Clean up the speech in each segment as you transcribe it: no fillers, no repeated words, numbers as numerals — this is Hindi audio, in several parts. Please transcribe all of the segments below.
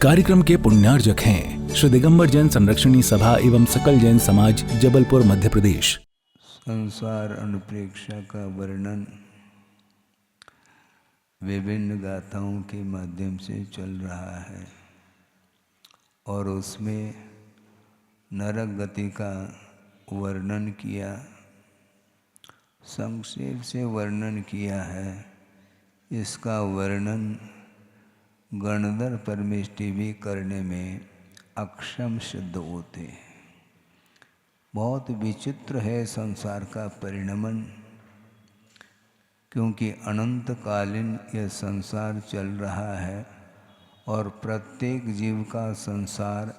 कार्यक्रम के पुण्यार्जक हैं श्री दिगंबर जैन संरक्षणी सभा एवं सकल जैन समाज, जबलपुर, मध्य प्रदेश। संसार अनुप्रेक्षा का वर्णन विभिन्न गाथाओं के माध्यम से चल रहा है और उसमें नरक गति का वर्णन किया, संक्षेप से वर्णन किया है। इसका वर्णन गणधर परमेष्टि भी करने में अक्षम सिद्ध होते हैं। बहुत विचित्र है संसार का परिणमन, क्योंकि अनंतकालीन यह संसार चल रहा है और प्रत्येक जीव का संसार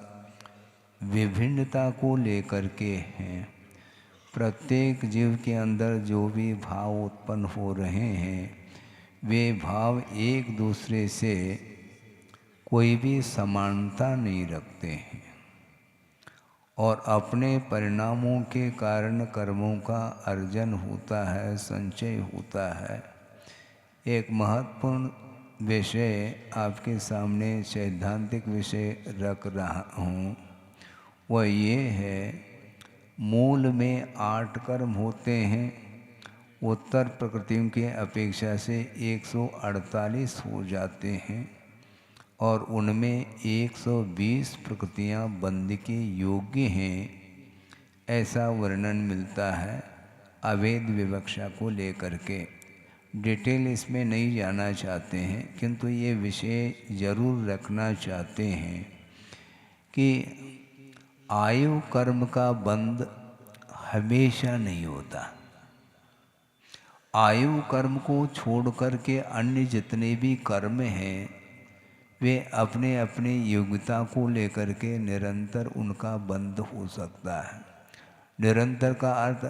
विभिन्नता को लेकर के है। प्रत्येक जीव के अंदर जो भी भाव उत्पन्न हो रहे हैं वे भाव एक दूसरे से कोई भी समानता नहीं रखते हैं और अपने परिणामों के कारण कर्मों का अर्जन होता है, संचय होता है। एक महत्वपूर्ण विषय आपके सामने सैद्धांतिक विषय रख रहा हूँ, वह ये है, मूल में 8 कर्म होते हैं, उत्तर प्रकृतियों की अपेक्षा से 148 हो जाते हैं और उनमें 120 प्रकृतियाँ बंद के योग्य हैं, ऐसा वर्णन मिलता है अवैध विवक्षा को लेकर के। डिटेल इसमें नहीं जाना चाहते हैं, किंतु ये विषय जरूर रखना चाहते हैं कि आयु कर्म का बंध हमेशा नहीं होता। आयु कर्म को छोड़ कर के अन्य जितने भी कर्म हैं वे अपने अपने योग्यता को लेकर के निरंतर उनका बंध हो सकता है। निरंतर का अर्थ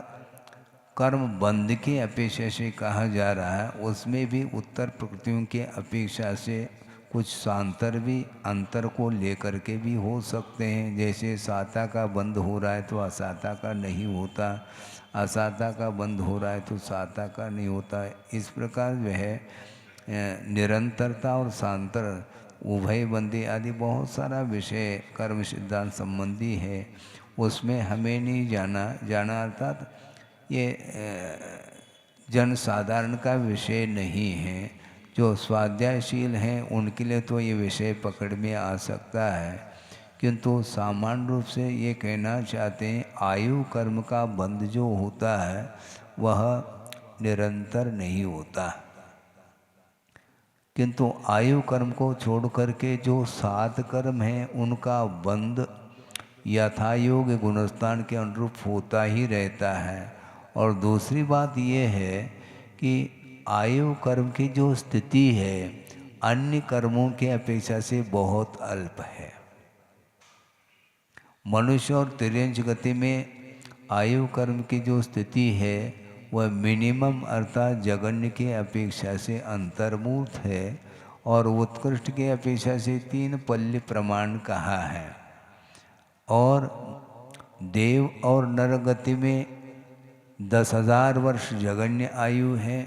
कर्म बंध की अपेक्षा से कहा जा रहा है। उसमें भी उत्तर प्रकृतियों के अपेक्षा से कुछ सांतर भी अंतर को लेकर के भी हो सकते हैं। जैसे साता का बंध हो रहा है तो असाता का नहीं होता, असाता का बंध हो रहा है तो साता का नहीं होता। इस प्रकार जो है निरंतरता और सांतर, उभय बंदी आदि बहुत सारा विषय कर्म सिद्धांत संबंधी है, उसमें हमें नहीं जाना अर्थात ये जन साधारण का विषय नहीं है। जो स्वाध्यायशील हैं उनके लिए तो ये विषय पकड़ में आ सकता है, किंतु सामान्य रूप से ये कहना चाहते हैं आयु कर्म का बंध जो होता है वह निरंतर नहीं होता, किंतु आयु कर्म को छोड़ करके जो 7 कर्म हैं उनका बंध यथायोग गुणस्थान के अनुरूप होता ही रहता है। और दूसरी बात यह है कि आयु कर्म की जो स्थिति है अन्य कर्मों के अपेक्षा से बहुत अल्प है। मनुष्य और तिर्यंच गति में आयु कर्म की जो स्थिति है वह मिनिमम अर्थात जगन्य की अपेक्षा से अंतर्मुख है और उत्कृष्ट की अपेक्षा से 3 पल्य प्रमाण कहा है। और देव और नर गति में 10,000 वर्ष जगन्य आयु है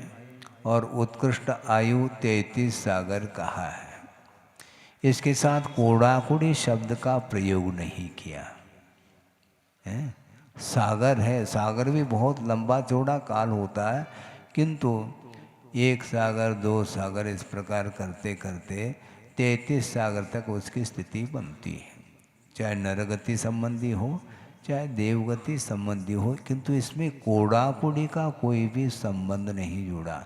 और उत्कृष्ट आयु 33 सागर कहा है। इसके साथ कोड़ाकुड़ी शब्द का प्रयोग नहीं किया है। सागर है, सागर भी बहुत लंबा चौड़ा काल होता है, किंतु 1 सागर 2 सागर इस प्रकार करते करते 33 सागर तक उसकी स्थिति बनती है, चाहे नरगति संबंधी हो चाहे देवगति संबंधी हो, किंतु इसमें कोड़ाकुड़ी का कोई भी संबंध नहीं जुड़ा।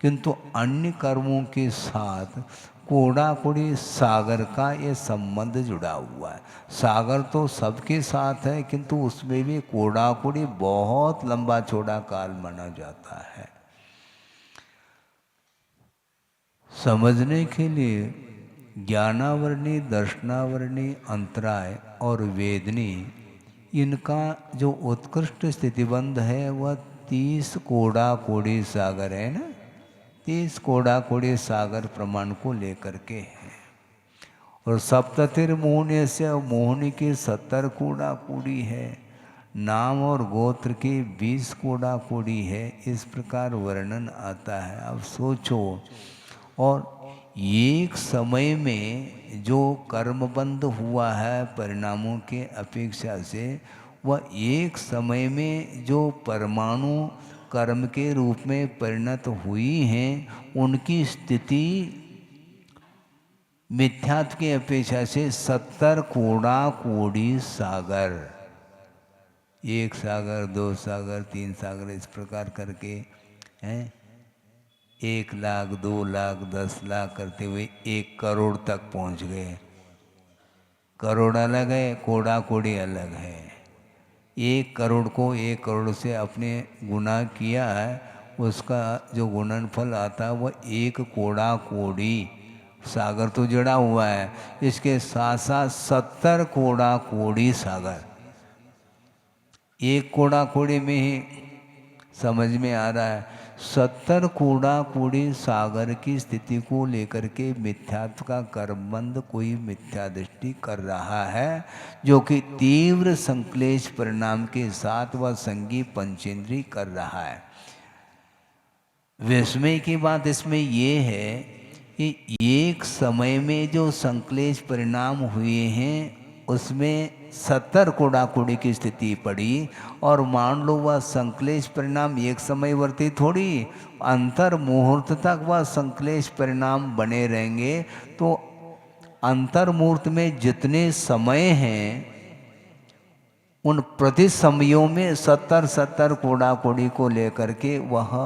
किंतु अन्य कर्मों के साथ कोड़ाकुड़ी सागर का ये संबंध जुड़ा हुआ है। सागर तो सबके साथ है, किंतु उसमें भी कोड़ाकुड़ी बहुत लंबा चौड़ा काल माना जाता है। समझने के लिए ज्ञानावरणी, दर्शनावरणी, अंतराय और वेदनी, इनका जो उत्कृष्ट स्थितिबंध है वह 30 कोड़ाकुड़ी सागर है ना, 30 कोड़ाकुड़ी सागर प्रमाण को लेकर के है। और सप्ततिर्मोहनी से मोहनी की 70 कोड़ाकुड़ी है, नाम और गोत्र की 20 कोड़ाकुड़ी है। इस प्रकार वर्णन आता है। अब सोचो, और एक समय में जो कर्मबंध हुआ है परिणामों के अपेक्षा से, वह एक समय में जो परमाणु कर्म के रूप में परिणत हुई हैं, उनकी स्थिति मिथ्यात्व की अपेक्षा से 70 कोड़ा कोड़ी सागर, एक सागर, दो सागर, तीन सागर, इस प्रकार करके हैं 1 लाख, 2 लाख, 10 लाख करते हुए 1 करोड़ तक पहुंच गए। करोड़ अलग है, कोड़ा कोड़ी अलग है। 1 करोड़ को 1 करोड़ से अपने गुना किया है, उसका जो गुणनफल आता है वह 1 कोड़ा कोड़ी सागर तो जुड़ा हुआ है। इसके साथ साथ 70 कोड़ा कोड़ी सागर, 1 कोड़ा कोड़ी में ही समझ में आ रहा है। 70 कोड़ा कोड़ी सागर की स्थिति को लेकर के मिथ्यात्व का कर्मबंध कोई मिथ्या दृष्टि कर रहा है, जो कि तीव्र संक्लेश परिणाम के साथ वह संगी पंचेंद्री कर रहा है। विस्मय की बात इसमें ये है कि एक समय में जो संक्लेश परिणाम हुए हैं उसमें 70 कोड़ा कोड़ी की स्थिति पड़ी, और मान लो वह संक्लेश परिणाम एक समय वर्ती थोड़ी, अंतर मुहूर्त तक वह संक्लेश परिणाम बने रहेंगे। तो अंतर मुहूर्त में जितने समय हैं उन प्रति समयों में 70 कोड़ा कोड़ी को लेकर के वह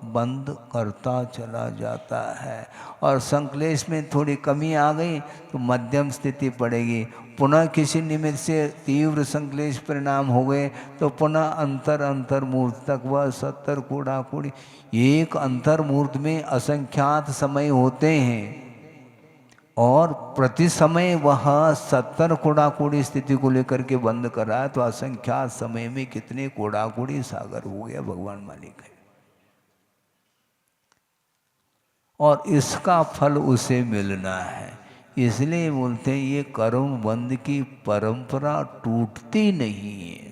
बंद करता चला जाता है, और संक्लेश में थोड़ी कमी आ गई तो मध्यम स्थिति पड़ेगी। पुनः किसी निमित्त से तीव्र संक्लेश परिणाम हो गए तो पुनः अंतर मुहूर्त तक वह 70 कोड़ा कोड़ी, एक अंतर मुहूर्त में असंख्यात समय होते हैं, और प्रति समय वह 70 कोड़ा कोड़ी स्थिति को लेकर के बंद कर रहा है। तो असंख्यात समय में कितने कोड़ा कोड़ी सागर हो गया, भगवान मालिक है। और इसका फल उसे मिलना है। इसलिए बोलते हैं ये कर्म बंध की परंपरा टूटती नहीं है,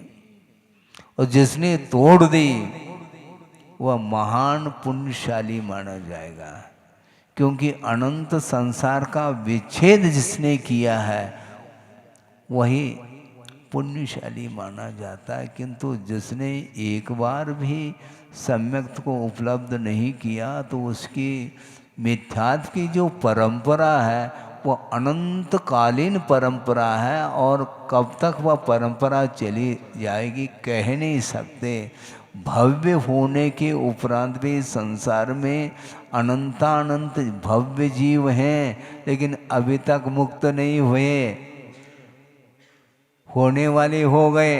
और जिसने तोड़ दी वह महान पुण्यशाली माना जाएगा, क्योंकि अनंत संसार का विच्छेद जिसने किया है वही पुण्यशाली माना जाता है। किंतु जिसने एक बार भी सम्यक को उपलब्ध नहीं किया तो उसकी मिथ्यात्व की जो परंपरा है वो अनंतकालीन परंपरा है, और कब तक वह परंपरा चली जाएगी कह नहीं सकते। भव्य होने के उपरांत भी संसार में अनंतानंत भव्य जीव हैं, लेकिन अभी तक मुक्त नहीं हुए। होने वाले हो गए,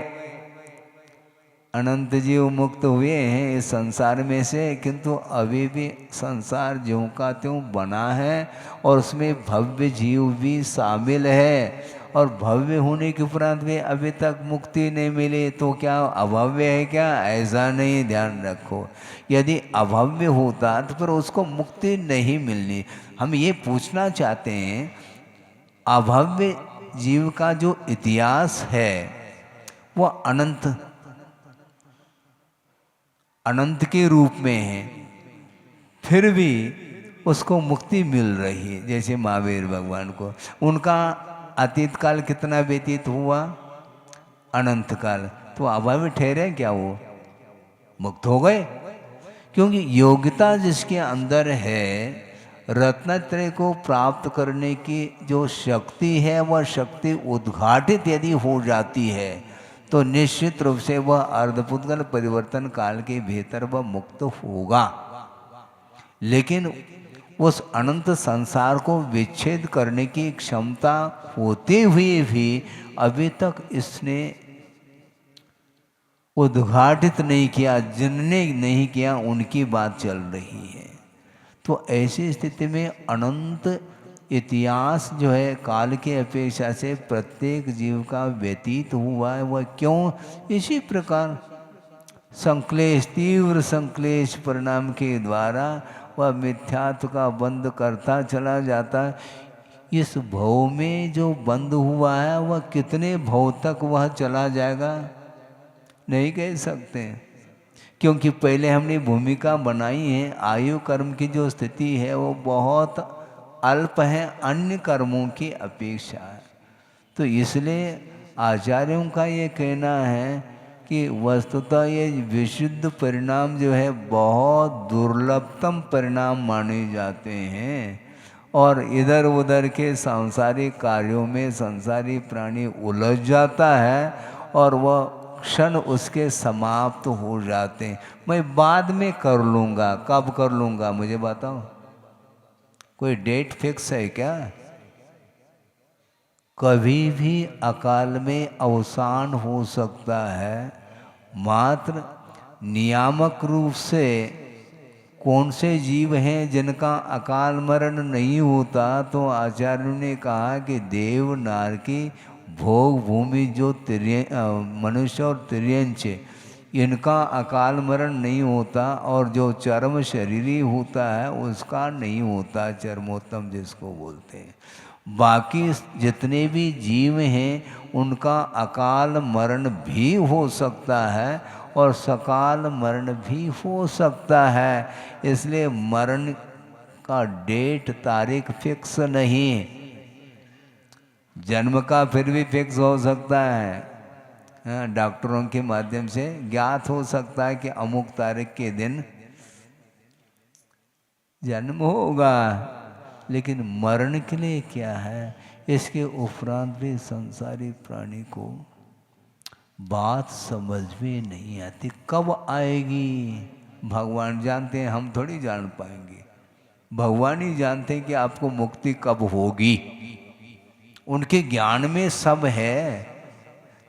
अनंत जीव मुक्त हुए हैं इस संसार में से, किंतु अभी भी संसार ज्यों का त्यों बना है, और उसमें भव्य जीव भी शामिल है। और भव्य होने के उपरांत भी अभी तक मुक्ति नहीं मिली, तो क्या अभव्य है क्या? ऐसा नहीं, ध्यान रखो। यदि अभव्य होता तो फिर उसको मुक्ति नहीं मिलनी। हम ये पूछना चाहते हैं, अभव्य जीव का जो इतिहास है वह अनंत के रूप में है, फिर भी उसको मुक्ति मिल रही है। जैसे महावीर भगवान को, उनका अतीत काल कितना व्यतीत हुआ? अनंत काल। तो अभव्य ठहरे क्या? वो मुक्त हो गए, क्योंकि योग्यता जिसके अंदर है, रत्नत्रय को प्राप्त करने की जो शक्ति है वह शक्ति उद्घाटित यदि हो जाती है तो निश्चित रूप से वह अर्धपुद्गल परिवर्तन काल के भीतर वह मुक्त होगा। लेकिन उस अनंत संसार को विच्छेद करने की क्षमता होते हुए भी अभी तक इसने उद्घाटित नहीं किया। जिनने नहीं किया उनकी बात चल रही है। तो ऐसी स्थिति में अनंत इतिहास जो है काल के अपेक्षा से प्रत्येक जीव का व्यतीत हुआ है। वह क्यों? इसी प्रकार संक्लेश, तीव्र संक्लेश परिणाम के द्वारा वह मिथ्यात्व का बंध करता चला जाता है। इस भव में जो बंध हुआ है वह कितने भव तक वह चला जाएगा नहीं कह सकते, क्योंकि पहले हमने भूमिका बनाई है। आयु कर्म की जो स्थिति है वो बहुत अल्प हैं अन्य कर्मों की अपेक्षा। तो इसलिए आचार्यों का ये कहना है कि वस्तुतः ये विशुद्ध परिणाम जो है बहुत दुर्लभतम परिणाम माने जाते हैं, और इधर उधर के सांसारिक कार्यों में संसारी प्राणी उलझ जाता है और वह क्षण उसके समाप्त हो जाते हैं। मैं बाद में कर लूँगा, कब कर लूँगा मुझे बताओ, कोई डेट फिक्स है क्या? कभी भी अकाल में अवसान हो सकता है। मात्र नियामक रूप से कौन से जीव हैं जिनका अकाल मरण नहीं होता, तो आचार्यों ने कहा कि देव नार की भोग भूमि जो मनुष्य और तिर्यंच, इनका अकाल मरण नहीं होता, और जो चर्म शरीरी होता है उसका नहीं होता, चर्मोत्तम जिसको बोलते हैं। बाकी जितने भी जीव हैं उनका अकाल मरण भी हो सकता है और सकाल मरण भी हो सकता है। इसलिए मरण का डेट तारीख फिक्स नहीं। जन्म का फिर भी फिक्स हो सकता है, डॉक्टरों के माध्यम से ज्ञात हो सकता है कि अमुक तारीख के दिन जन्म होगा, लेकिन मरण के लिए क्या है, इसके उपरांत भी संसारी प्राणी को बात समझ में नहीं आती। कब आएगी भगवान जानते हैं, हम थोड़ी जान पाएंगे। भगवान ही जानते हैं कि आपको मुक्ति कब होगी। उनके ज्ञान में सब है,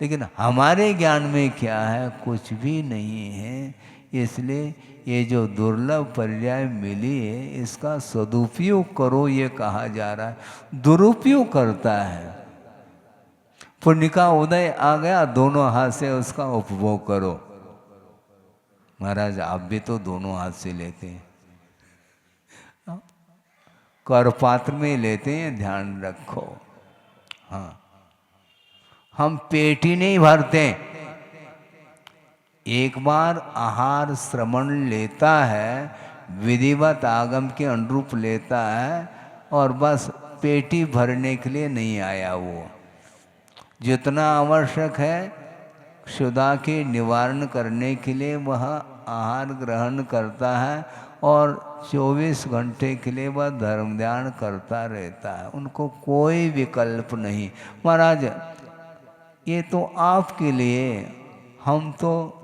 लेकिन हमारे ज्ञान में क्या है, कुछ भी नहीं है। इसलिए ये जो दुर्लभ पर्याय मिली है इसका सदुपयोग करो, ये कहा जा रहा है। दुरुपयोग करता है, पुण्य का उदय आ गया, दोनों हाथ से उसका उपभोग करो। महाराज आप भी तो दोनों हाथ से लेते हैं, कर पात्र में लेते हैं, ध्यान रखो। हाँ, हम पेट ही नहीं भरते। एक बार आहार श्रवण लेता है, विधिवत आगम के अनुरूप लेता है, और बस पेटी भरने के लिए नहीं आया। वो जितना आवश्यक है क्षुधा के निवारण करने के लिए वह आहार ग्रहण करता है, और 24 घंटे के लिए वह धर्म ध्यान करता रहता है। उनको कोई विकल्प नहीं। महाराज ये तो आपके लिए, हम तो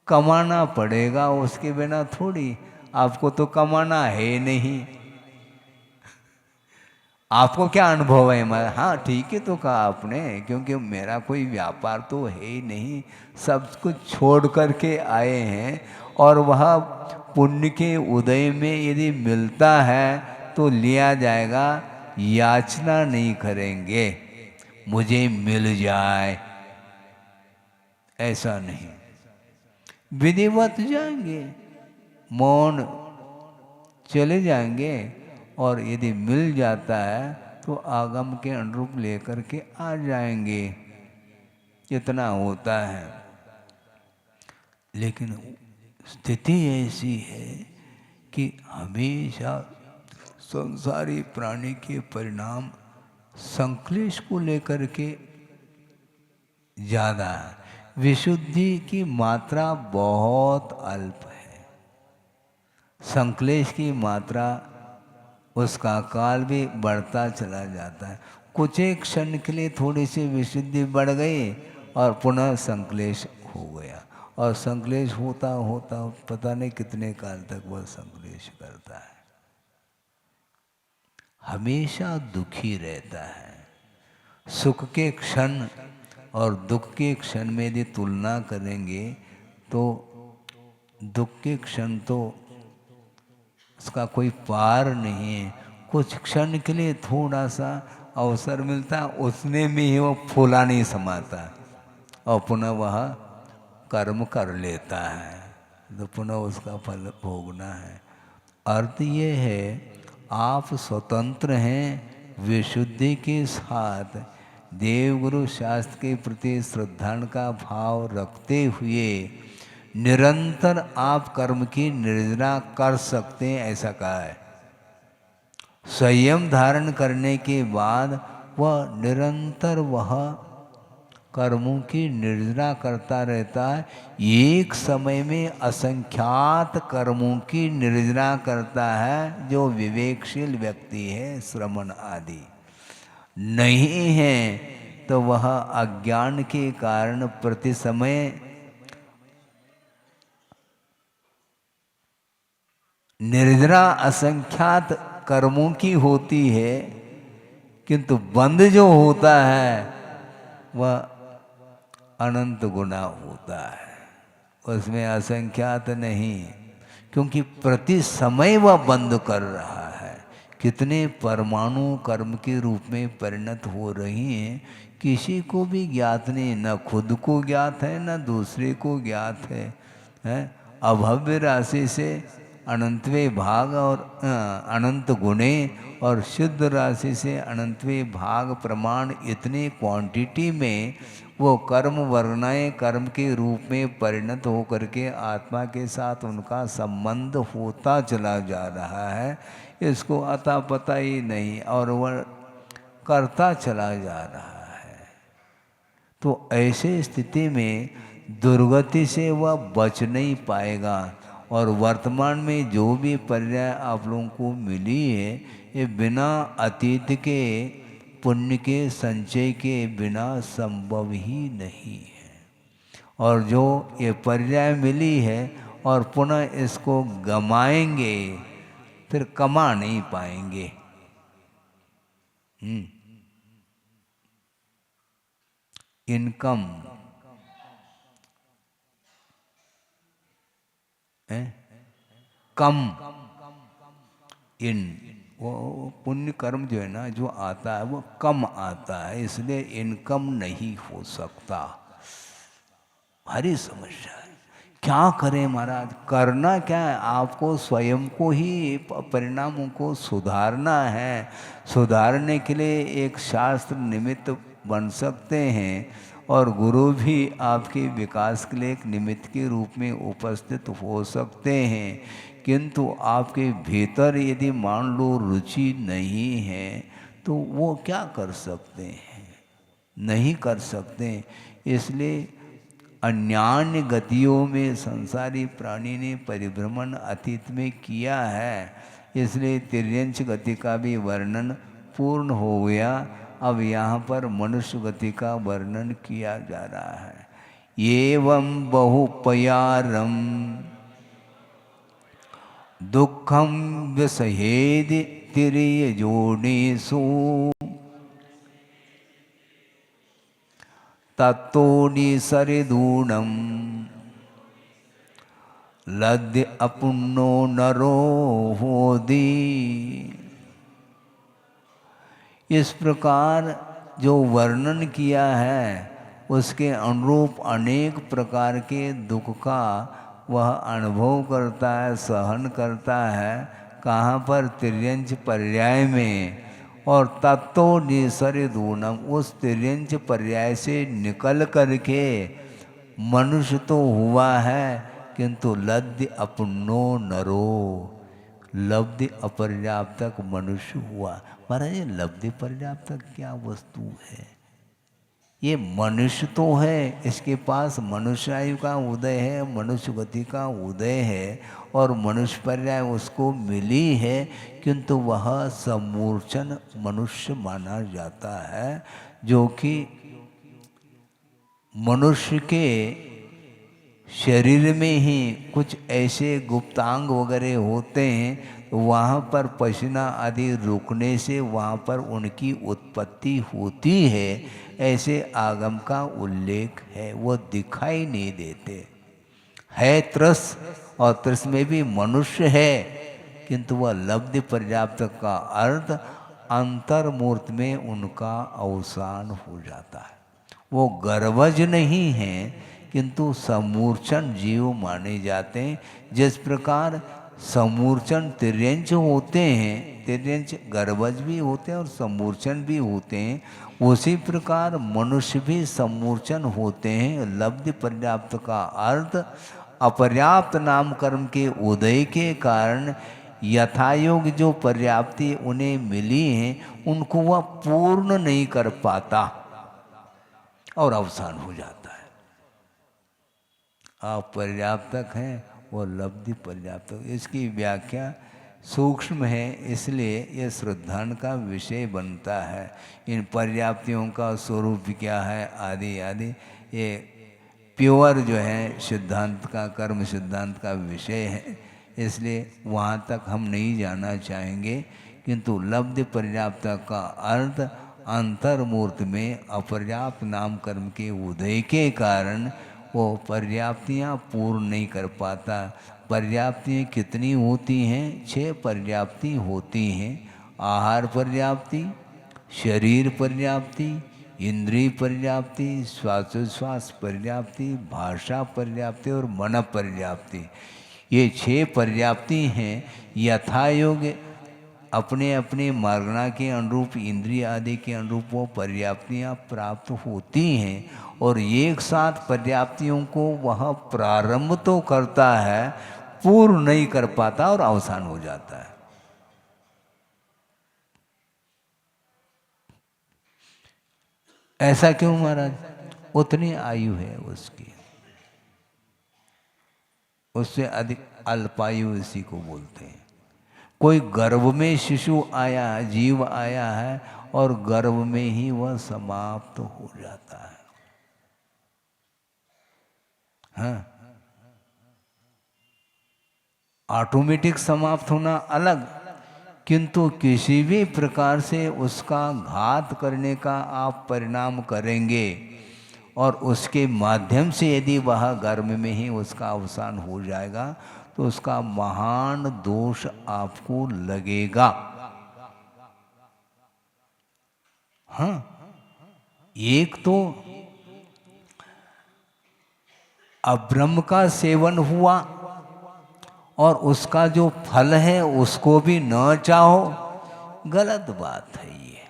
कमाना पड़ेगा, उसके बिना थोड़ी। आपको तो कमाना है नहीं, आपको क्या अनुभव है? मैं हाँ ठीक है तो कहा आपने, क्योंकि मेरा कोई व्यापार तो है ही नहीं, सब कुछ छोड़ करके आए हैं। और वह पुण्य के उदय में यदि मिलता है तो लिया जाएगा, याचना नहीं करेंगे मुझे मिल जाए, ऐसा नहीं। विधिवत जाएंगे, मौन चले जाएंगे, और यदि मिल जाता है तो आगम के अनुरूप लेकर के आ जाएंगे। इतना होता है। लेकिन स्थिति ऐसी है कि हमेशा संसारी प्राणी के परिणाम संक्लेश को लेकर के ज़्यादा है। विशुद्धि की मात्रा बहुत अल्प है, संक्लेश की मात्रा, उसका काल भी बढ़ता चला जाता है। कुछ एक क्षण के लिए थोड़ी सी विशुद्धि बढ़ गई और पुनः संक्लेश हो गया, और संक्लेश होता होता पता नहीं कितने काल तक वह संक्लेश करता है। हमेशा दुखी रहता है। सुख के क्षण और दुख के क्षण में यदि तुलना करेंगे तो दुख के क्षण तो उसका कोई पार नहीं है। कुछ क्षण के लिए थोड़ा सा अवसर मिलता है, उसमें में ही वो फूला नहीं समाता, और पुनः वह कर्म कर लेता है, तो पुनः उसका फल भोगना है। अर्थ ये है, आप स्वतंत्र हैं। विशुद्धि के साथ देवगुरु शास्त्र के प्रति श्रद्धा का भाव रखते हुए निरंतर आप कर्म की निर्जना कर सकते हैं, ऐसा कहा है। संयम धारण करने के बाद वह निरंतर वह कर्मों की निर्जरा करता रहता है। एक समय में असंख्यात कर्मों की निर्जरा करता है जो विवेकशील व्यक्ति है। श्रमण आदि नहीं है तो वह अज्ञान के कारण प्रति समय निर्जरा असंख्यात कर्मों की होती है, किंतु बंध जो होता है वह अनंत गुना होता है। उसमें असंख्यात नहीं, क्योंकि प्रति समय वह बंद कर रहा है। कितने परमाणु कर्म के रूप में परिणत हो रही हैं, किसी को भी ज्ञात नहीं, न खुद को ज्ञात है न दूसरे को ज्ञात है? अभव्य राशि से अनंतवें भाग और अनंत गुणे और शुद्ध राशि से अनंतवें भाग प्रमाण, इतने क्वांटिटी में वो कर्म वर्णाएं कर्म के रूप में परिणत होकर के आत्मा के साथ उनका संबंध होता चला जा रहा है। इसको अता पता ही नहीं और वह करता चला जा रहा है। तो ऐसे स्थिति में दुर्गति से वह बच नहीं पाएगा। और वर्तमान में जो भी पर्याय आप लोगों को मिली है, ये बिना अतीत के पुण्य के संचय के बिना संभव ही नहीं है। और जो ये पर्याय मिली है और पुनः इसको गमाएंगे फिर कमा नहीं पाएंगे। इनकम कम इन वो पुण्य कर्म जो है ना, जो आता है वो कम आता है, इसलिए इनकम नहीं हो सकता। भारी समस्या है। क्या करें महाराज? करना क्या है? आपको स्वयं को ही परिणामों को सुधारना है। सुधारने के लिए एक शास्त्र निमित्त बन सकते हैं और गुरु भी आपके विकास के लिए एक निमित्त के रूप में उपस्थित हो सकते हैं। किंतु आपके भीतर यदि मान लो रुचि नहीं है तो वो क्या कर सकते हैं? नहीं कर सकते। इसलिए अन्यान्य गतियों में संसारी प्राणी ने परिभ्रमण अतीत में किया है, इसलिए तिर्यंच गति का भी वर्णन पूर्ण हो गया। अब यहाँ पर मनुष्य गति का वर्णन किया जा रहा है। एवं बहुपयारम दुखम व्यसहेद तिर्य जोड़ेषु तत्तोनि सरिदूणम लद्य अपुन्नो नरो होदी। इस प्रकार जो वर्णन किया है उसके अनुरूप अनेक प्रकार के दुख का वह अनुभव करता है, सहन करता है। कहाँ पर? तिर्यंच पर्याय में। और तत्तो निसरिदूनम, उस तिर्यंच पर्याय से निकल करके मनुष्य तो हुआ है, किंतु लब्धि अपुन्नो नरो, लब्धि अपर्याप्तक मनुष्य हुआ। महाराज ये लब्धि पर्याप्तक क्या वस्तु है? ये मनुष्य तो है, इसके पास मनुष्य आयु का उदय है, मनुष्य गति का उदय है और मनुष्य पर्याय उसको मिली है, किंतु वह समूर्छन मनुष्य माना जाता है। जो कि मनुष्य के शरीर में ही कुछ ऐसे गुप्तांग वगैरह होते हैं, वहाँ पर पसीना आदि रुकने से वहाँ पर उनकी उत्पत्ति होती है, ऐसे आगम का उल्लेख है। वो दिखाई नहीं देते है। त्रस और त्रस में भी मनुष्य है, किंतु वह लब्धि पर्याप्त का अर्थ अंतर्मूर्त में उनका अवसान हो जाता है। वो गर्वज नहीं है, किंतु समूर्छन जीव माने जाते हैं। जिस प्रकार समूर्छन तिर्यंच होते हैं, तिर्यंच गर्वज भी होते हैं और समूर्छन भी होते हैं, उसी प्रकार मनुष्य भी समूर्छन होते हैं। लब्धि पर्याप्त का अर्थ अपर्याप्त नाम कर्म के उदय के कारण यथायोग जो पर्याप्ति उन्हें मिली हैं उनको वह पूर्ण नहीं कर पाता और अवसान हो जाता है। आप पर्याप्तक हैं, वो लब्धि पर्याप्तक। इसकी व्याख्या सूक्ष्म है, इसलिए यह श्रद्धान का विषय बनता है। इन पर्याप्तियों का स्वरूप क्या है आदि आदि ये प्योर जो है सिद्धांत का, कर्म सिद्धांत का विषय है, इसलिए वहाँ तक हम नहीं जाना चाहेंगे। किंतु लब्धि पर्याप्त का अर्थ अंतर्मूर्त में अपर्याप्त नाम कर्म के उदय के कारण वो पर्याप्तियाँ पूर्ण नहीं कर पाता। पर्याप्तियाँ कितनी होती हैं? 6 पर्याप्ति होती हैं। आहार पर्याप्ति, शरीर पर्याप्ति, इंद्रिय पर्याप्ति, श्वासोच्छ्वास पर्याप्ति, भाषा पर्याप्ति और मन पर्याप्ति। ये 6 पर्याप्ति हैं। यथायोग्य अपने अपने मार्गणा के अनुरूप, इंद्रिय आदि के अनुरूप वो पर्याप्तियाँ प्राप्त होती हैं और एक साथ पर्याप्तियों को वह प्रारंभ तो करता है, पूर्ण नहीं कर पाता और अवसान हो जाता है। ऐसा क्यों महाराज? उतनी आयु है उसकी, उससे अधिक अल्पायु इसी को बोलते हैं। कोई गर्भ में शिशु आया, जीव आया है और गर्भ में ही वह समाप्त हो जाता है। हाँ, ऑटोमेटिक समाप्त होना अलग, किंतु किसी भी प्रकार से उसका घात करने का आप परिणाम करेंगे और उसके माध्यम से यदि वह गर्भ में ही उसका अवसान हो जाएगा तो उसका महान दोष आपको लगेगा। हाँ, एक तो अब्रह्म का सेवन हुआ और उसका जो फल है उसको भी न चाहो, गलत बात है ये।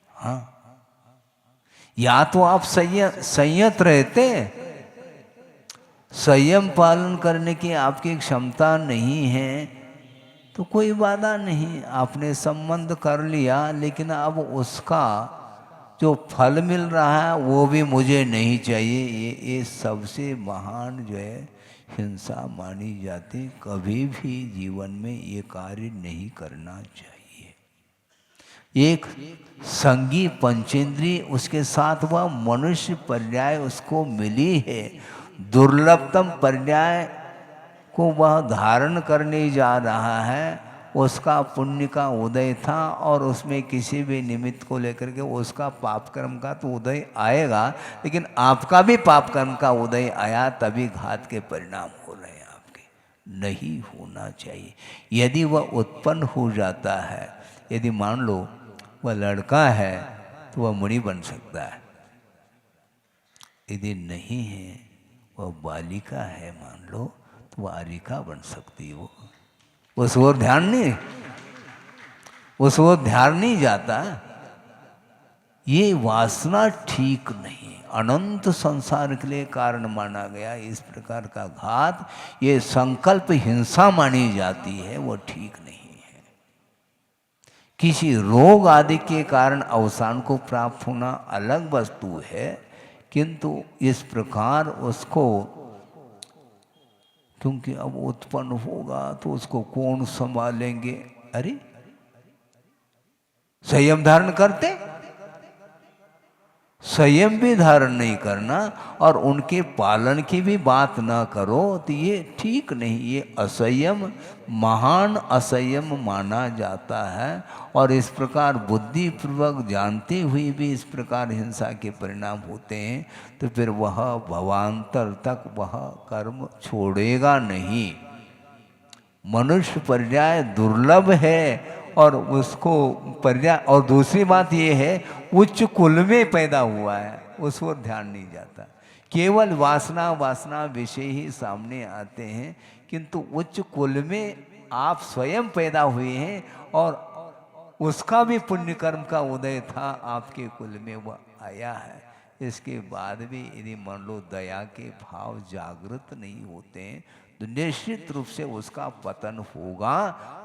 हाँ, या तो आप संयत रहते, संयम पालन करने की आपकी क्षमता नहीं है तो कोई बाधा नहीं, आपने संबंध कर लिया, लेकिन अब उसका जो फल मिल रहा है वो भी मुझे नहीं चाहिए, ये सबसे महान जो है हिंसा मानी जाती। कभी भी जीवन में ये कार्य नहीं करना चाहिए। एक संगी पंचेंद्री, उसके साथ वह मनुष्य पर्याय उसको मिली है, दुर्लभतम पर्याय को वह धारण करने जा रहा है। उसका पुण्य का उदय था और उसमें किसी भी निमित्त को लेकर के उसका पाप कर्म का तो उदय आएगा, लेकिन आपका भी पाप कर्म का उदय आया, तभी घात के परिणाम हो रहे हैं आपके। नहीं होना चाहिए। यदि वह उत्पन्न हो जाता है, यदि मान लो वह लड़का है तो वह मुनि बन सकता है, यदि नहीं है वह बालिका है मान लो तो वह आरिका बन सकती हो। उस ओर ध्यान नहीं जाता। ये वासना ठीक नहीं, अनंत संसार के लिए कारण माना गया। इस प्रकार का घात, ये संकल्प हिंसा मानी जाती है, वो ठीक नहीं है। किसी रोग आदि के कारण अवसान को प्राप्त होना अलग वस्तु है, किंतु इस प्रकार उसको, क्योंकि अब उत्पन्न होगा तो उसको कौन संभालेंगे? अरे संयम धारण करते, संयम भी धारण नहीं करना और उनके पालन की भी बात ना करो तो ये ठीक नहीं। ये असंयम, महान असंयम माना जाता है। और इस प्रकार बुद्धिपूर्वक जानते हुए भी इस प्रकार हिंसा के परिणाम होते हैं तो फिर वह भवांतर तक वह कर्म छोड़ेगा नहीं। मनुष्य पर्याय दुर्लभ है और उसको पर्याय, और दूसरी बात ये है उच्च कुल में पैदा हुआ है, उस पर ध्यान नहीं जाता। केवल वासना विषय ही सामने आते हैं, किंतु उच्च कुल में आप स्वयं पैदा हुए हैं और उसका भी पुण्य कर्म का उदय था, आपके कुल में वह आया है। इसके बाद भी यदि मान लो दया के भाव जागृत नहीं होते हैं तो निश्चित रूप से उसका पतन होगा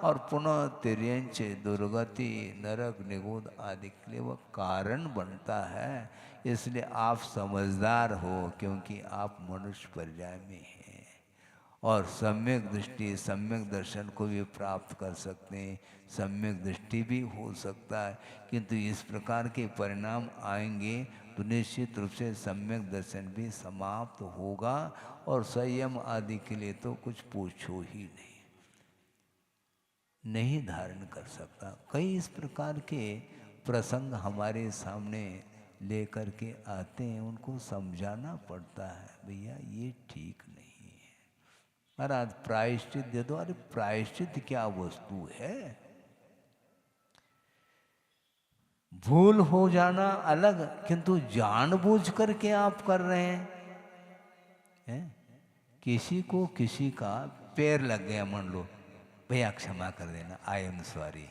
और पुनः तिर्यंच दुर्गति नरक निगोद आदि के लिए वह कारण बनता है। इसलिए आप समझदार हो क्योंकि आप मनुष्य पर्याय में हैं और सम्यक दृष्टि सम्यक दर्शन को भी प्राप्त कर सकते हैं, सम्यक दृष्टि भी हो सकता है, किंतु इस प्रकार के परिणाम आएंगे तो निश्चित रूप से सम्यक दर्शन भी समाप्त होगा और संयम आदि के लिए तो कुछ पूछो ही नहीं धारण कर सकता। कई इस प्रकार के प्रसंग हमारे सामने लेकर के आते हैं, उनको समझाना पड़ता है, भैया ये ठीक नहीं है, महाराज प्रायश्चित दे दो। अरे प्रायश्चित क्या वस्तु है? भूल हो जाना अलग, किंतु जानबूझ करके आप कर रहे हैं। किसी को किसी का पैर लग गया, मान लो, भैया क्षमा कर देना, आई एम सॉरी,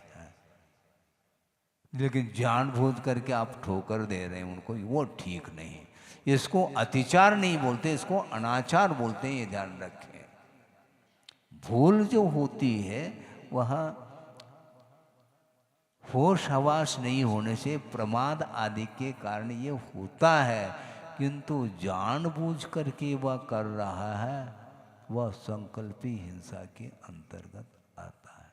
लेकिन जानबूझ करके आप ठोकर दे रहे हैं उनको, वो ठीक नहीं। इसको अतिचार नहीं बोलते, इसको अनाचार बोलते हैं, ये ध्यान रखें। भूल जो होती है वह होश हवास नहीं होने से, प्रमाद आदि के कारण ये होता है, किंतु जानबूझ करके वह कर रहा है, वह संकल्पी हिंसा के अंतर्गत आता है।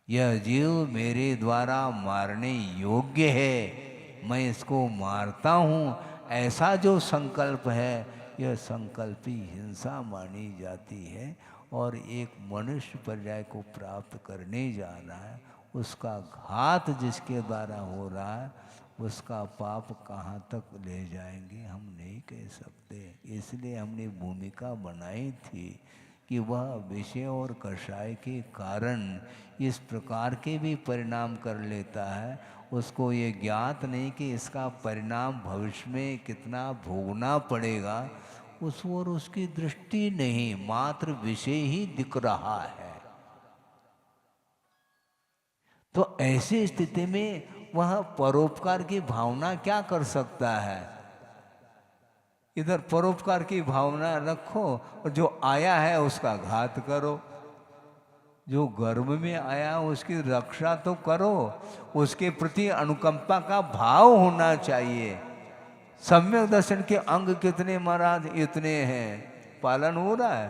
यह जीव मेरे द्वारा मारने योग्य है, मैं इसको मारता हूँ, ऐसा जो संकल्प है यह संकल्पी हिंसा मानी जाती है। और एक मनुष्य पर्याय को प्राप्त करने जा रहा है, उसका घात जिसके द्वारा हो रहा है, उसका पाप कहाँ तक ले जाएंगे हम नहीं कह सकते। इसलिए हमने भूमिका बनाई थी कि वह विषय और कषाय के कारण इस प्रकार के भी परिणाम कर लेता है, उसको ये ज्ञात नहीं कि इसका परिणाम भविष्य में कितना भोगना पड़ेगा, उस ओर उसकी दृष्टि नहीं, मात्र विषय ही दिख रहा है। तो ऐसी स्थिति में वह परोपकार की भावना क्या कर सकता है? इधर परोपकार की भावना रखो और जो आया है उसका घात करो, जो गर्भ में आया उसकी रक्षा तो करो, उसके प्रति अनुकंपा का भाव होना चाहिए। सम्यक दर्शन के अंग कितने महाराज? इतने हैं, पालन हो रहा है?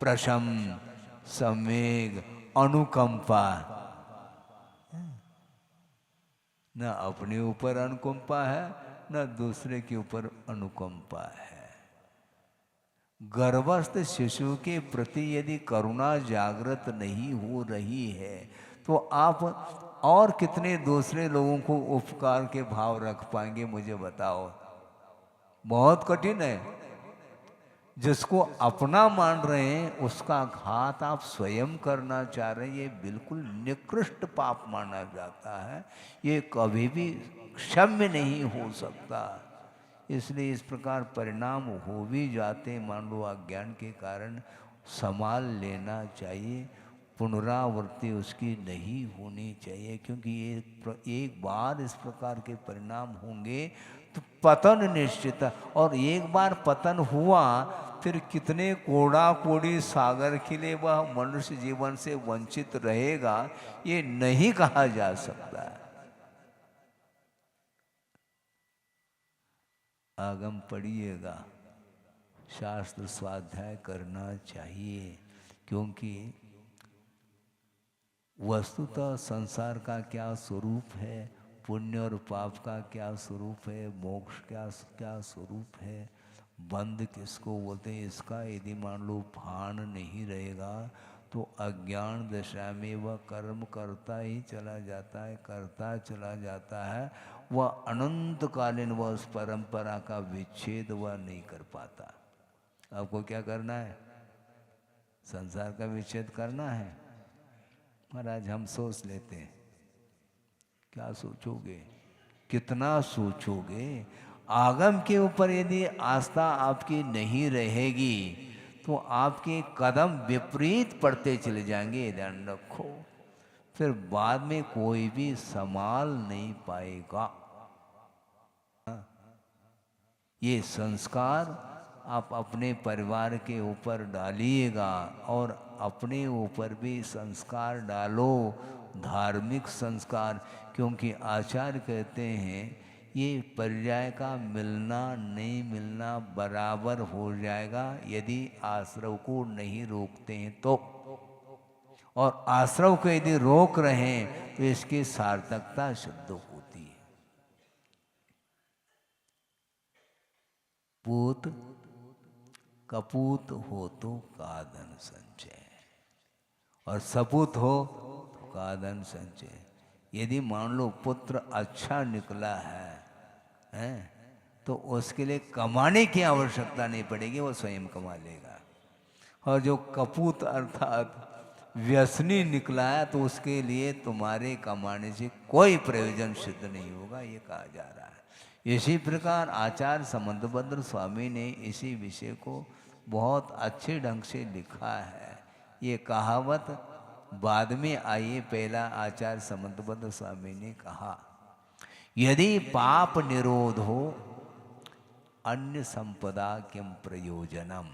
प्रशम, सम्वेग, अनुकंपा, न अपने ऊपर अनुकंपा है न दूसरे के ऊपर अनुकंपा है। गर्भस्थ शिशु के प्रति यदि करुणा जागृत नहीं हो रही है तो आप और कितने दूसरे लोगों को उपकार के भाव रख पाएंगे, मुझे बताओ। बहुत कठिन है। जिसको अपना मान रहे हैं उसका घात आप स्वयं करना चाह रहे हैं, ये बिल्कुल निकृष्ट पाप माना जाता है, ये कभी भी क्षम्य नहीं हो सकता। इसलिए इस प्रकार परिणाम हो भी जाते, मान लो अज्ञान के कारण, संभाल लेना चाहिए, पुनरावृत्ति उसकी नहीं होनी चाहिए, क्योंकि एक बार इस प्रकार के परिणाम होंगे तो पतन निश्चित है। और एक बार पतन हुआ फिर कितने कोड़ा कोड़ी सागर के लिए वह मनुष्य जीवन से वंचित रहेगा, ये नहीं कहा जा सकता। आगम पढ़िएगा, शास्त्र स्वाध्याय करना चाहिए, क्योंकि वस्तुतः संसार का क्या स्वरूप है, पुण्य और पाप का क्या स्वरूप है, मोक्ष क्या स्वरूप है, बंध किसको बोलते हैं, इसका यदि मान लो भान नहीं रहेगा तो अज्ञान दशा में वह कर्म करता ही चला जाता है, करता चला जाता है, वह अनंतकालीन वह उस परंपरा का विच्छेद वह नहीं कर पाता। आपको क्या करना है? संसार का विच्छेद करना है। महाराज हम सोच लेते हैं, क्या सोचोगे, कितना सोचोगे? आगम के ऊपर यदि आस्था आपकी नहीं रहेगी तो आपके कदम विपरीत पड़ते चले जाएंगे, ध्यान रखो। फिर बाद में कोई भी संभाल नहीं पाएगा। ये संस्कार आप अपने परिवार के ऊपर डालिएगा और अपने ऊपर भी संस्कार डालो, धार्मिक संस्कार। क्योंकि आचार्य कहते हैं ये पर्याय का मिलना नहीं मिलना बराबर हो जाएगा यदि आश्रव को नहीं रोकते हैं तो, और आश्रव को यदि रोक रहे हैं तो इसकी सार्थकता शुद्ध होती है। पूत कपूत हो तो का धन संचय, और सपूत हो तो का धन संचय। यदि मान लो पुत्र अच्छा निकला है तो उसके लिए कमाने की आवश्यकता नहीं पड़ेगी, वो स्वयं कमा लेगा। और जो कपूत अर्थात व्यसनी निकला है तो उसके लिए तुम्हारे कमाने से कोई प्रयोजन सिद्ध नहीं होगा, ये कहा जा रहा है। इसी प्रकार आचार्य समंतभद्र स्वामी ने इसी विषय को बहुत अच्छे ढंग से लिखा है। ये कहावत बाद में आई, पहला आचार्य समंतभद्र स्वामी ने कहा, यदि पाप निरोध हो अन्य संपदा किम प्रयोजनम,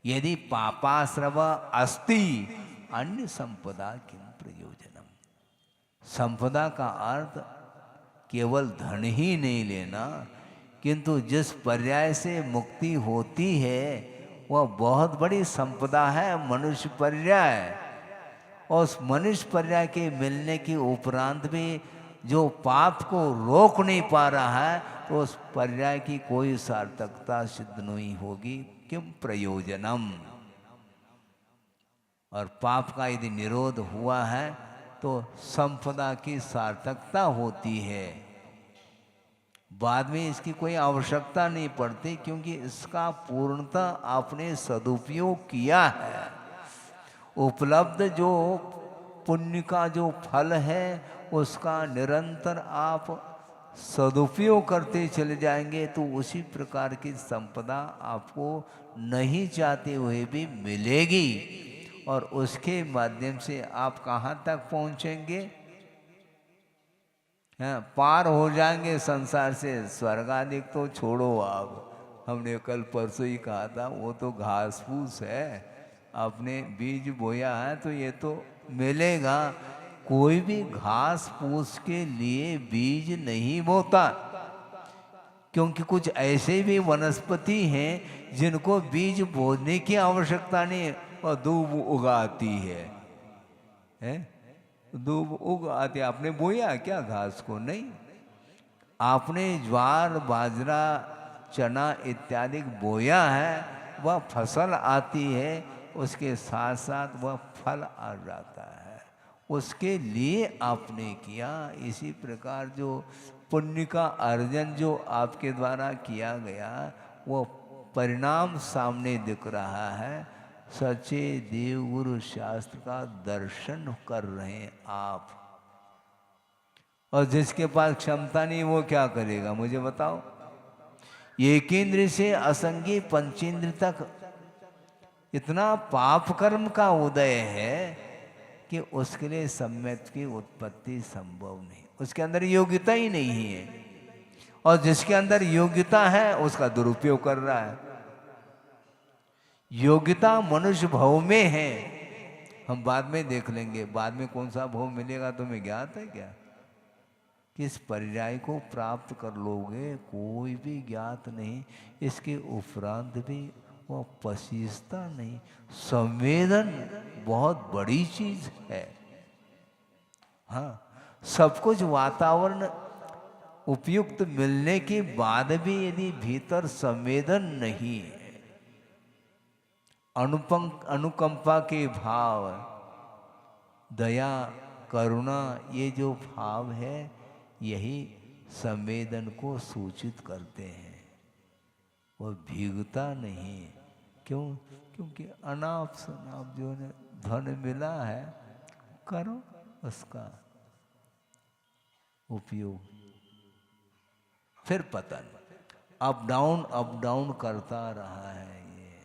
यदि पापाश्रव अस्ति अन्य संपदा किम प्रयोजनम। संपदा का अर्थ केवल धन ही नहीं लेना, किंतु जिस पर्याय से मुक्ति होती है वह बहुत बड़ी संपदा है, मनुष्य पर्याय। और उस मनुष्य पर्याय के मिलने के उपरांत भी जो पाप को रोक नहीं पा रहा है तो उस पर्याय की कोई सार्थकता सिद्ध नहीं होगी, किम प्रयोजनम। और पाप का यदि निरोध हुआ है तो संपदा की सार्थकता होती है, बाद में इसकी कोई आवश्यकता नहीं पड़ती, क्योंकि इसका पूर्णतः आपने सदुपयोग किया है। उपलब्ध जो पुण्य का जो फल है उसका निरंतर आप सदुपयोग करते चले जाएंगे तो उसी प्रकार की संपदा आपको नहीं चाहते हुए भी मिलेगी, और उसके माध्यम से आप कहाँ तक पहुँचेंगे? हाँ, पार हो जाएंगे संसार से। स्वर्ग आदि तो छोड़ो, आप हमने कल परसों ही कहा था वो तो घास फूस है, आपने बीज बोया है तो ये तो मिलेगा। कोई भी घास फूस के लिए बीज नहीं बोता, क्योंकि कुछ ऐसे भी वनस्पति हैं जिनको बीज बोने की आवश्यकता नहीं और दूब उगाती है? दूब उगाती, आपने बोया क्या घास को? नहीं। आपने ज्वार बाजरा चना इत्यादि बोया है, वह फसल आती है, उसके साथ साथ वह फल आ जाता है, उसके लिए आपने किया। इसी प्रकार जो पुण्य का अर्जन जो आपके द्वारा किया गया वो परिणाम सामने दिख रहा है। सच्चे देवगुरु शास्त्र का दर्शन कर रहे हैं आप, और जिसके पास क्षमता नहीं वो क्या करेगा मुझे बताओ? एकेंद्र से असंगी पंचेंद्र तक इतना पाप कर्म का उदय है कि उसके लिए सम्यक की उत्पत्ति संभव नहीं, उसके अंदर योग्यता ही नहीं है, और जिसके अंदर योग्यता है उसका दुरुपयोग कर रहा है। योग्यता मनुष्य भव में है, हम बाद में देख लेंगे, बाद में कौन सा भव मिलेगा तुम्हें ज्ञात है क्या? किस पर्याय को प्राप्त कर लोगे कोई भी ज्ञात नहीं, इसके उपरांत भी वह पसीजता नहीं। संवेदन बहुत बड़ी चीज है। हाँ, सब कुछ वातावरण उपयुक्त मिलने के बाद भी यदि भीतर संवेदन नहीं है, अनुकंपा के भाव, दया करुणा, ये जो भाव है यही संवेदन को सूचित करते हैं। वो भीगता नहीं, क्यों? क्योंकि अनाप शनाप जो धन मिला है करो उसका उपयोग, फिर पतन अप डाउन करता रहा है ये।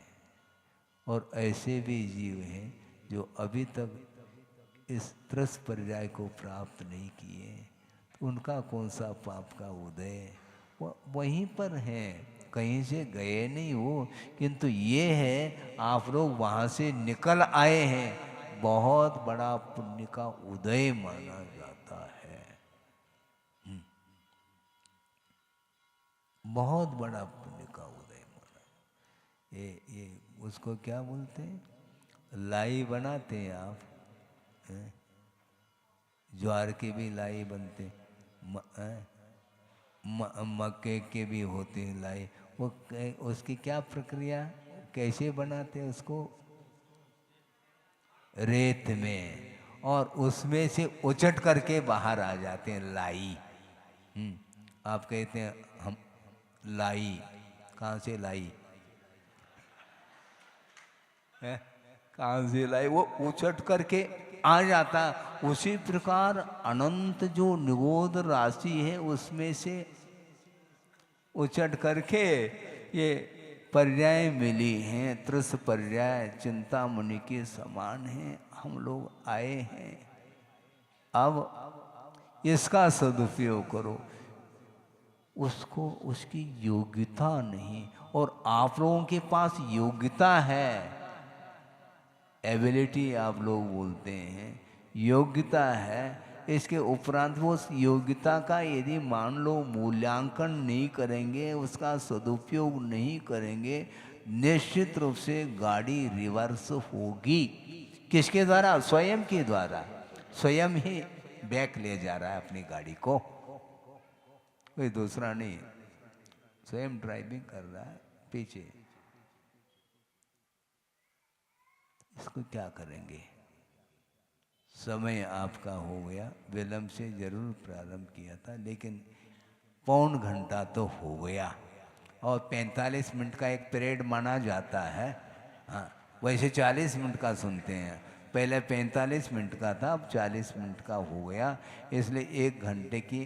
और ऐसे भी जीव हैं जो अभी तक इस त्रस पर्याय को प्राप्त नहीं किए, तो उनका कौन सा पाप का उदय? वहीं पर है, कहीं से गए नहीं हो, किंतु ये है आप लोग वहाँ से निकल आए हैं, बहुत बड़ा पुण्य का उदय माना जाता है। बहुत बड़ा पुण्य का उदय माना। ये उसको क्या बोलते हैं, लाई बनाते हैं आप, ज्वार के भी लाई बनते, मक्के के भी होते हैं लाई। वो उसकी क्या प्रक्रिया, कैसे बनाते हैं उसको, रेत में, और उसमें से उचट करके बाहर आ जाते हैं लाई। आप कहते हैं हम लाई, कहाँ से लाई, कहाँ से लाई, वो उचट करके आ जाता। उसी प्रकार अनंत जो निगोद राशि है उसमें से उचट करके ये पर्याय मिली हैं, त्रिस पर्याय चिंतामणि के समान हैं, हम लोग आए हैं। अब इसका सदुपयोग करो। उसको उसकी योग्यता नहीं, और आप लोगों के पास योग्यता है, एबिलिटी आप लोग बोलते हैं, योग्यता है। इसके उपरांत वो उस योग्यता का यदि मान लो मूल्यांकन नहीं करेंगे, उसका सदुपयोग नहीं करेंगे, निश्चित रूप से गाड़ी रिवर्स होगी। किसके द्वारा, स्वयं के द्वारा। स्वयं ही बैक ले जा रहा है अपनी गाड़ी को, कोई दूसरा नहीं, स्वयं ड्राइविंग कर रहा है पीछे। इसको क्या करेंगे, समय आपका हो गया, विलंब से जरूर प्रारंभ किया था, लेकिन पौन घंटा तो हो गया, और 45 मिनट का एक पीरियड माना जाता है। हाँ, वैसे 40 मिनट का सुनते हैं, पहले 45 मिनट का था, अब 40 मिनट का हो गया, इसलिए 1 घंटे की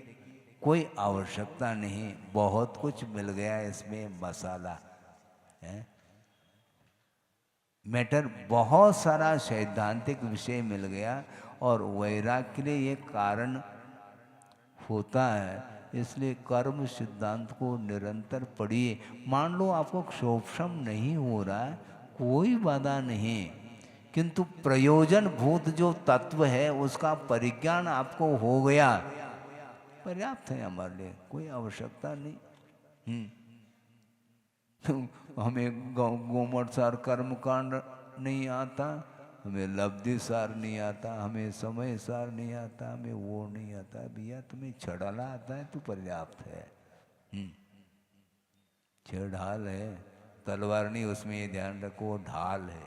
कोई आवश्यकता नहीं। बहुत कुछ मिल गया इसमें मसाला है, मैटर बहुत सारा सैद्धांतिक विषय मिल गया, और वैराग्य के लिए ये कारण होता है। इसलिए कर्म सिद्धांत को निरंतर पढ़िए। मान लो आपको क्षोभशम नहीं हो रहा है, कोई बाधा नहीं, किंतु प्रयोजन भूत जो तत्व है उसका परिज्ञान आपको हो गया, पर्याप्त है हमारे लिए, कोई आवश्यकता नहीं। हमें गोमठ सार कर्म कांड नहीं आता, हमें लब्धि सार नहीं आता, हमें समय सार नहीं आता, हमें वो नहीं आता। भैया तुम्हें छड़ाला आता है तो पर्याप्त है। छह ढाल है, तलवार नहीं, उसमें ये ध्यान रखो ढाल है।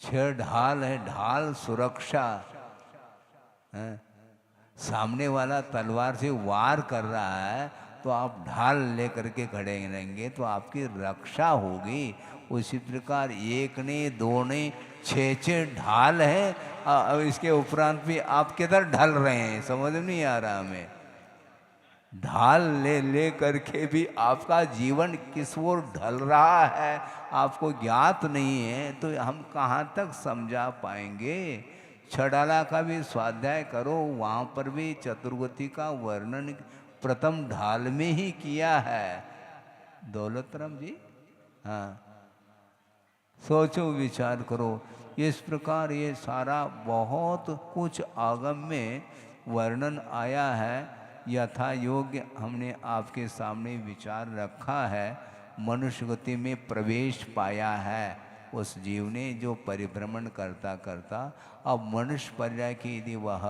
छह ढाल है, ढाल सुरक्षा है। सामने वाला तलवार से वार कर रहा है तो आप ढाल लेकर के खड़े रहेंगे तो आपकी रक्षा होगी। उसी प्रकार एक नहीं, दो नहीं, 6 ढाल है। इसके उपरांत भी आप किधर ढल रहे हैं, समझ नहीं आ रहा हमें। ढाल ले करके भी आपका जीवन किस ओर ढल रहा है आपको ज्ञात नहीं है, तो हम कहाँ तक समझा पाएंगे। छड़ाला का भी स्वाध्याय करो, वहाँ पर भी चतुर्गति का वर्णन प्रथम ढाल में ही किया है। दौलतराम जी, हाँ, सोचो विचार करो। इस प्रकार ये सारा बहुत कुछ आगम में वर्णन आया है, यथा योग्य हमने आपके सामने विचार रखा है। मनुष्य गति में प्रवेश पाया है उस जीव ने जो परिभ्रमण करता करता अब मनुष्य पर्याय की यदि वह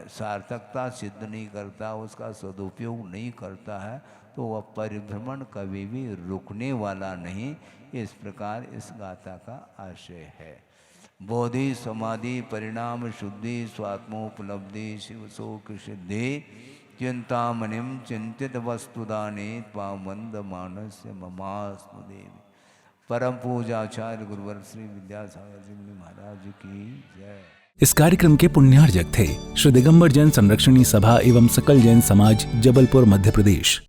सार्थकता सिद्ध नहीं करता, उसका सदुपयोग नहीं करता है, तो वह परिभ्रमण कभी भी रुकने वाला नहीं। इस प्रकार इस गाथा का आशय है। बोधि समाधि परिणाम शुद्धि स्वात्मोपलब्धि शिव शोक सिद्धि चिंतामणिम चिंतित वस्तुदाने त्वामंद मानस्य ममास्तु देवी। परम पूजाचार्य गुरुवर श्री विद्यासागर जी महाराज की जय। इस कार्यक्रम के पुण्यार्जक थे श्री दिगंबर जैन संरक्षणी सभा एवं सकल जैन समाज, जबलपुर, मध्य प्रदेश।